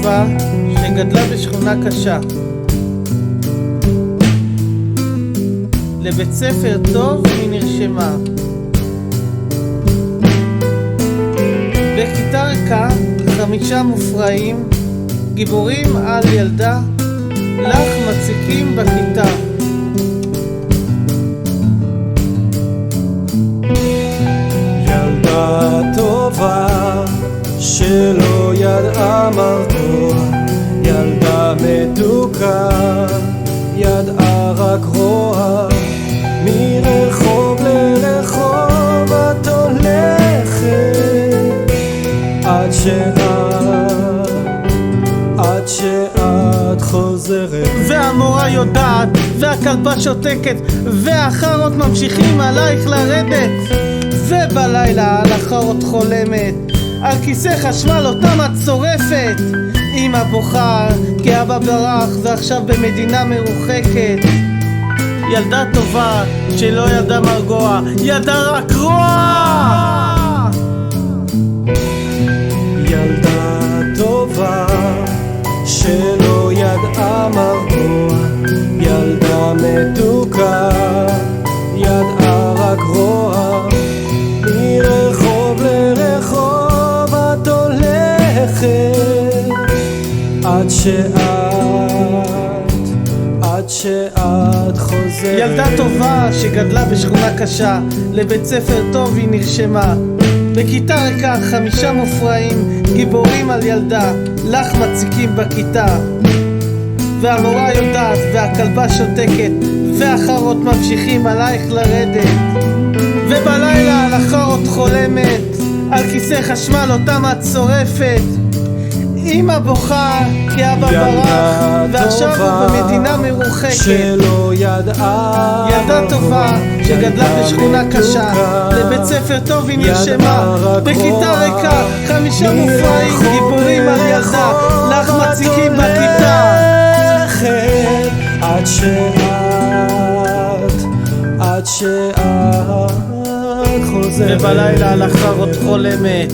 טובה שגדלה בשכונה קשה, לבית ספר טוב היא נרשמה. בכיתה ריקה 5 מופרעים, גיבורים על ילדה, לך מציקים בכיתה. ילדה טובה שלא ידעה מרגוע, ילדה מתוקה ידעה רק רוע, מרחוב לרחוב את הולכת עד שאת חוזרת. והמורה יודעת והכלבה שותקת והחרות ממשיכים עלייך לרדת, ובלילה על החרות חולמת, על כיסא חשמל אותם את שורפת. אמא בוכה כי אבא ברח ועכשיו במדינה מרוחקת. ילדה טובה שלא ידעה מרגוע, ידעה רק רוע. ילדה טובה שלא ידעה מרגוע, ילדה מתוקה ידעה רק רוע, מרחוב לרחוב את הולכת עד שאת חוזרת. ילדה טובה שגדלה בשכונה קשה, לבית ספר טוב היא נרשמה. בכיתה ריקה 5 מופרעים, גיבורים על ילדה, לך מציקים בכיתה. והמורה יודעת והכלבה שותקת והחרות ממשיכים עלייך לרדת, ובלילה על החרות חולמת, על כיסא חשמל אותם את שורפת. אמא בוכה כי אבא ברח ועכשיו הוא במדינה מרוחקת. שלא ידעה ילדה טובה שגדלה בשכונה קשה, לבית ספר טוב היא נרשמה. בכיתה ריקה 5 מופרעים, גיבורים על ילדה, לך מציקים בכיתה. עד שאת חוזרת, ובלילה על החרות חולמת,